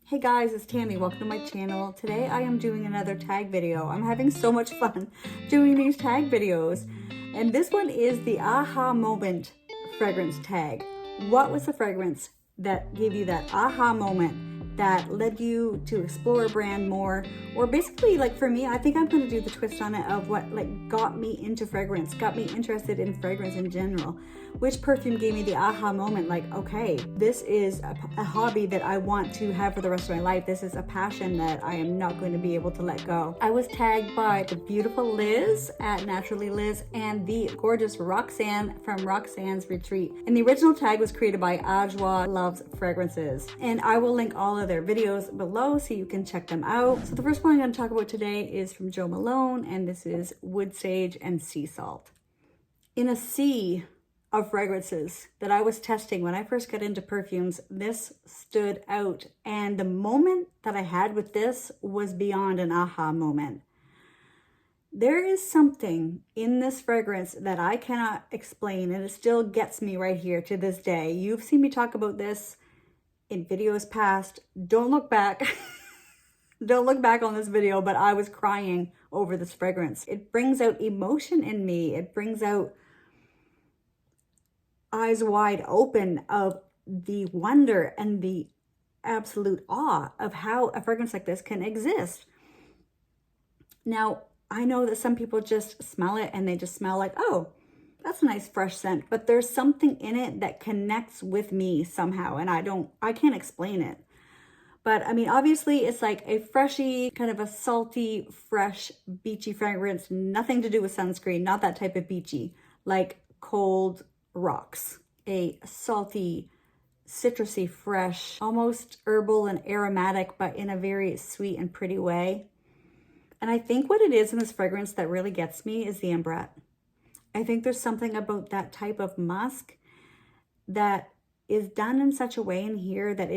Hey guys, it's Tammy. Welcome to my channel. Today I am doing another tag video. I'm having so much fun doing these tag videos. And this one is the aha moment fragrance tag. What was the fragrance that gave you that aha moment that led you to explore a brand more? Or basically, like for me, I think I'm going to do the twist on it of what like got me into fragrance, got me interested in fragrance in general. Which perfume gave me the aha moment, like, okay, this is a hobby that I want to have for the rest of my life. This is a passion that I am not going to be able to let go. I was tagged by the beautiful Liz at Naturally Liz and the gorgeous Roxanne from Roxanne's Retreat. And the original tag was created by Adwoa Loves Fragrances. And I will link all of their videos below so you can check them out. So the first one I'm going to talk about today is from Jo Malone, and this is Wood Sage and Sea Salt. In a sea of fragrances that I was testing when I first got into perfumes, this stood out. And the moment that I had with this was beyond an aha moment. There is something in this fragrance that I cannot explain, and it still gets me right here to this day. You've seen me talk about this in videos past. Don't look back. Don't look back on this video, but I was crying over this fragrance. It brings out emotion in me. It brings out eyes wide open of the wonder and the absolute awe of how a fragrance like this can exist. Now, I know that some people just smell it and they just smell like, oh, that's a nice fresh scent, but there's something in it that connects with me somehow, and I can't explain it. But I mean, obviously it's like a freshy, kind of a salty, fresh, beachy fragrance, nothing to do with sunscreen, not that type of beachy, like cold rocks, a salty, citrusy, fresh, almost herbal and aromatic, but in a very sweet and pretty way. And I think what it is in this fragrance that really gets me is the ambrette. I think there's something about that type of musk that is done in such a way in here that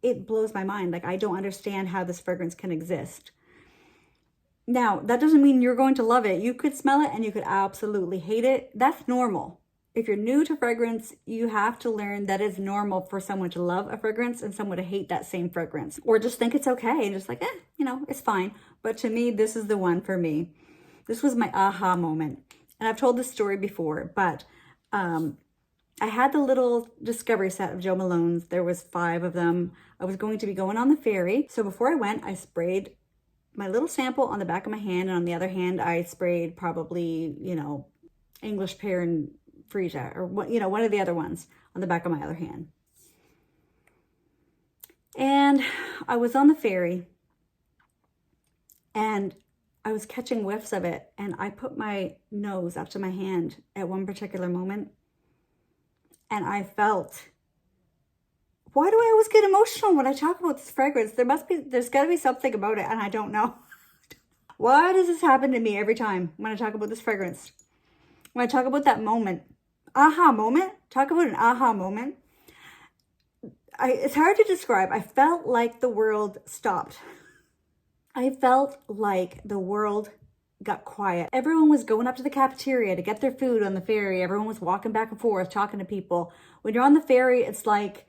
it blows my mind. Like, I don't understand how this fragrance can exist. Now, that doesn't mean you're going to love it. You could smell it and you could absolutely hate it. That's normal. If you're new to fragrance, you have to learn that it's normal for someone to love a fragrance and someone to hate that same fragrance. Or just think it's okay and just like, it's fine. But to me, this is the one for me. This was my aha moment. And I've told this story before, but I had the little discovery set of Jo Malone's. There was 5 of them. I was going to be going on the ferry. So before I went, I sprayed my little sample on the back of my hand, and on the other hand, I sprayed probably, English pear and freesia, or one of the other ones on the back of my other hand. And I was on the ferry, and I was catching whiffs of it, and I put my nose up to my hand at one particular moment, and I felt, why do I always get emotional when I talk about this fragrance? There's got to be something about it, and I don't know. Why does this happen to me every time when I talk about this fragrance? When I talk about that moment, aha moment, talk about an aha moment. It's hard to describe. I felt like the world stopped. I felt like the world got quiet. Everyone was going up to the cafeteria to get their food on the ferry. Everyone was walking back and forth, talking to people. When you're on the ferry, it's like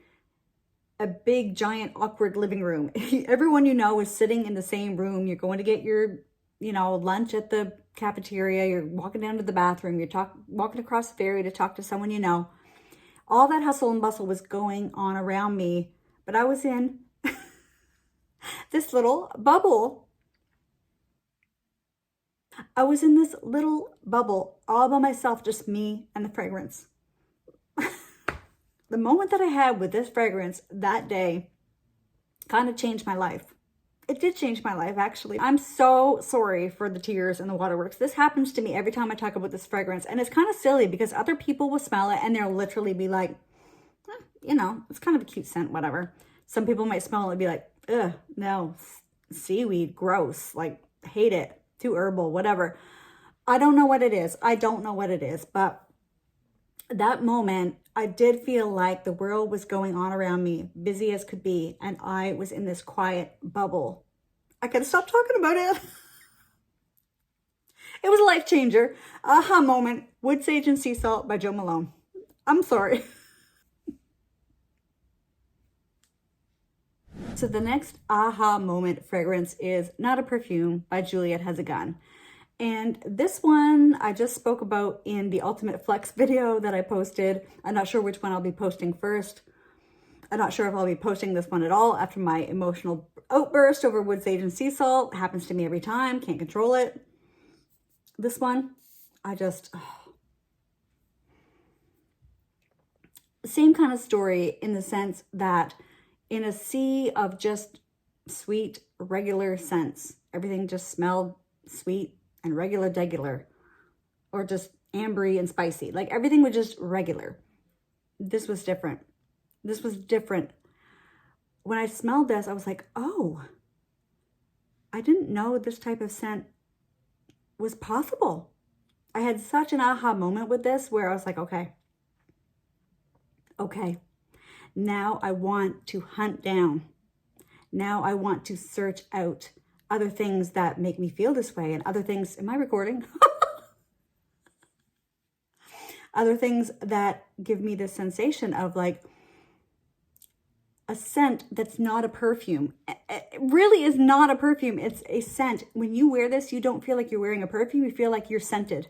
a big, giant, awkward living room. Everyone you know is sitting in the same room. You're going to get your, lunch at the cafeteria. You're walking down to the bathroom. You're walking across the ferry to talk to someone you know. All that hustle and bustle was going on around me, but I was in this little bubble. I was in this little bubble all by myself, just me and the fragrance. The moment that I had with this fragrance that day kind of changed my life. It did change my life, actually. I'm so sorry for the tears and the waterworks. This happens to me every time I talk about this fragrance. And it's kind of silly because other people will smell it and they'll literally be like, it's kind of a cute scent, whatever. Some people might smell it and be like, ugh, no, seaweed, gross, like, hate it, too herbal, whatever. I don't know what it is. But that moment, I did feel like the world was going on around me, busy as could be, and I was in this quiet bubble. I couldn't stop talking about it. It was a life changer. Aha moment, Wood Sage and Sea Salt by Jo Malone. I'm sorry. So the next aha moment fragrance is Not a Perfume by Juliette Has. And this one I just spoke about in the Ultimate Flex video that I posted. I'm not sure which one I'll be posting first. I'm not sure if I'll be posting this one at all after my emotional outburst over wood sage and sea salt. Happens to me every time, can't control it. This one, same kind of story in the sense that in a sea of just sweet, regular scents, everything just smelled sweet and regular, or just ambery and spicy. Like everything was just regular. This was different. This was different. When I smelled this, I was like, oh, I didn't know this type of scent was possible. I had such an aha moment with this where I was like, okay, now I want to hunt down. Now I want to search out other things that make me feel this way and other things. Am I recording? Other things that give me this sensation of like a scent that's not a perfume. It really is not a perfume. It's a scent. When you wear this, you don't feel like you're wearing a perfume. You feel like you're scented.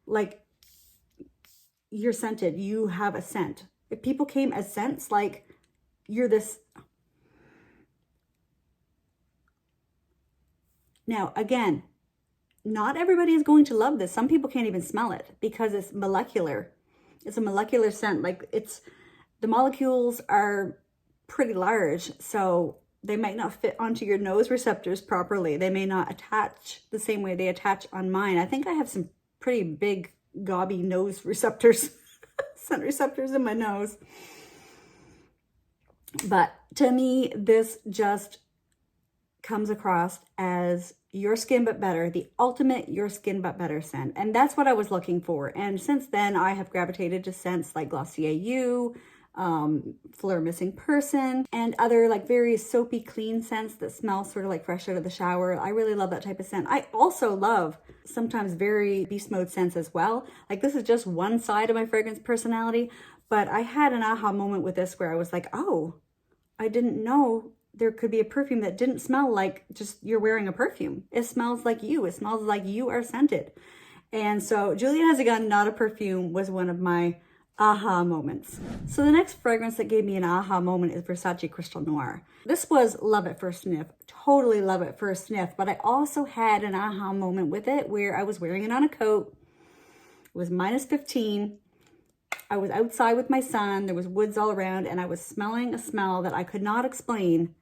Like you're scented. You have a scent. If people came as scents, like you're this. Now, again, not everybody is going to love this. Some people can't even smell it because it's molecular. It's a molecular scent. Like the molecules are pretty large, so they might not fit onto your nose receptors properly. They may not attach the same way they attach on mine. I think I have some pretty big, gobby nose receptors, scent receptors in my nose. But to me, this just comes across as your skin but better, the ultimate your skin but better scent. And that's what I was looking for. And since then, I have gravitated to scents like Glossier You, Fleur Missing Person, and other like very soapy, clean scents that smell sort of like fresh out of the shower. I really love that type of scent. I also love sometimes very beast mode scents as well. Like this is just one side of my fragrance personality, but I had an aha moment with this where I was like, oh, I didn't know there could be a perfume that didn't smell like just you're wearing a perfume. It smells like you. It smells like you are scented. And so Juliette Has, Not a Perfume was one of my aha moments. So the next fragrance that gave me an aha moment is Versace Crystal Noir. This was love at first sniff, totally love at first sniff, but I also had an aha moment with it where I was wearing it on a coat. It was -15. I was outside with my son. There was woods all around and I was smelling a smell that I could not explain.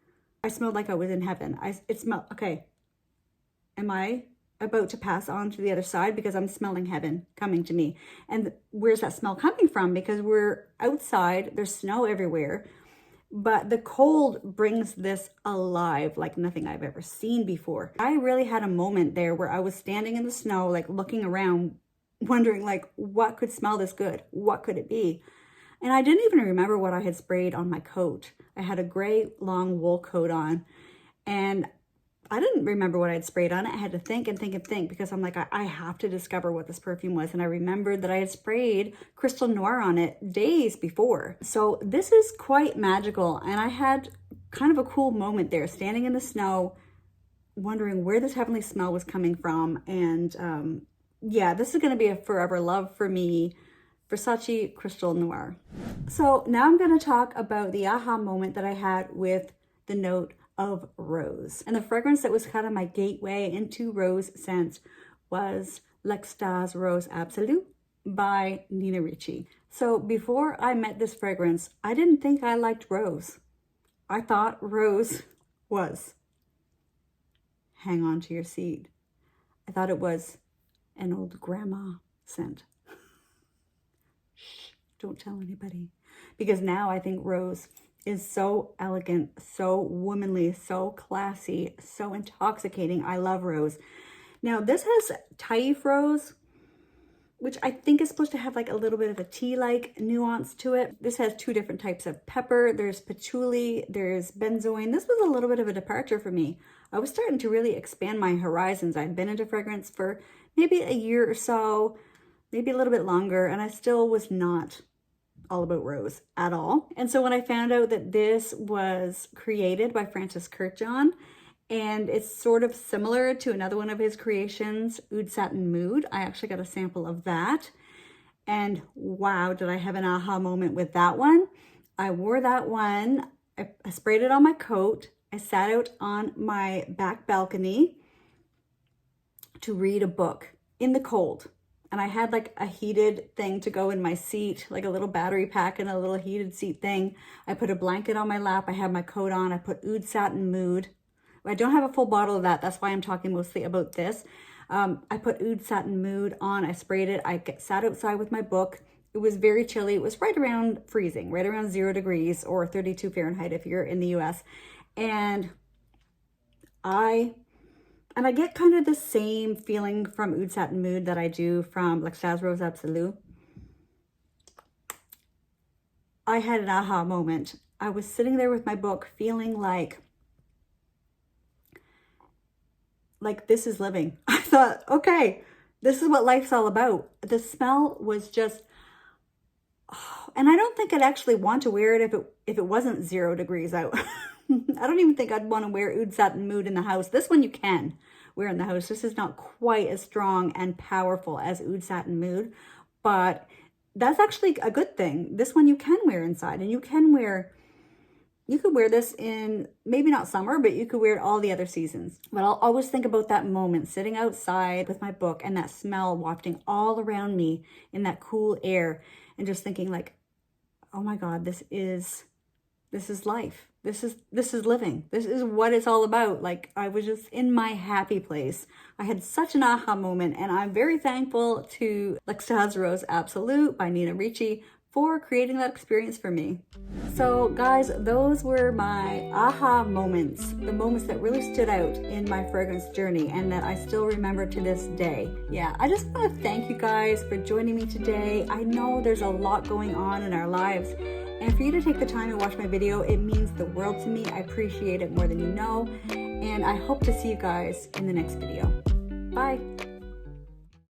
I smelled like I was in heaven. It smelled, okay. Am I about to pass on to the other side? Because I'm smelling heaven coming to me. And where's that smell coming from? Because we're outside, there's snow everywhere, but the cold brings this alive like nothing I've ever seen before. I really had a moment there where I was standing in the snow, like looking around, wondering like, what could smell this good? What could it be? And I didn't even remember what I had sprayed on my coat. I had a gray long wool coat on and I didn't remember what I had sprayed on it. I had to think and think and think because I'm like, I have to discover what this perfume was. And I remembered that I had sprayed Crystal Noir on it days before. So this is quite magical. And I had kind of a cool moment there, standing in the snow, wondering where this heavenly smell was coming from. And yeah, this is going to be a forever love for me. Versace Crystal Noir. So now I'm going to talk about the aha moment that I had with the note of rose. And the fragrance that was kind of my gateway into rose scents was L'Extase Rose Absolue by Nina Ricci. So before I met this fragrance, I didn't think I liked rose. I thought rose was hang on to your seat. I thought it was an old grandma scent. Shh, don't tell anybody. Because now I think rose is so elegant, so womanly, so classy, so intoxicating. I love rose. Now this has Taif rose, which I think is supposed to have like a little bit of a tea-like nuance to it. This has two different types of pepper. There's patchouli, there's benzoin. This was a little bit of a departure for me. I was starting to really expand my horizons. I've been into fragrance for maybe a year or so, maybe a little bit longer, and I still was not all about rose at all. And so when I found out that this was created by Francis Kurkdjian, and it's sort of similar to another one of his creations, Oud Satin Mood, I actually got a sample of that. And wow, did I have an aha moment with that one. I wore that one, I sprayed it on my coat, I sat out on my back balcony to read a book in the cold. And I had like a heated thing to go in my seat, like a little battery pack and a little heated seat thing. I put a blanket on my lap, I had my coat on, I put Oud Satin Mood. I don't have a full bottle of that, that's why I'm talking mostly about this. I put Oud Satin Mood on, I sprayed it, I sat outside with my book. It was very chilly, it was right around freezing, right around 0 degrees or 32 Fahrenheit if you're in the US. And I get kind of the same feeling from Oud Satin Mood that I do from L'Extase Rose Absolue. I had an aha moment. I was sitting there with my book feeling like this is living. I thought, okay, this is what life's all about. The smell was just, oh, and I don't think I'd actually want to wear it if it wasn't 0 degrees out. I don't even think I'd want to wear Oud Satin Mood in the house. This one you can wear in the house. This is not quite as strong and powerful as Oud Satin Mood, but that's actually a good thing. This one you can wear inside, and you could wear this in, maybe not summer, but you could wear it all the other seasons. But I'll always think about that moment, sitting outside with my book and that smell wafting all around me in that cool air, and just thinking like, oh my God, this is life. This is living. This is what it's all about. Like, I was just in my happy place. I had such an aha moment, and I'm very thankful to L'Extase Rose Absolue by Nina Ricci for creating that experience for me. So guys, those were my aha moments, the moments that really stood out in my fragrance journey and that I still remember to this day. Yeah, I just want to thank you guys for joining me today. I know there's a lot going on in our lives, and for you to take the time to watch my video, it means the world to me. I appreciate it more than you know, and I hope to see you guys in the next video. Bye.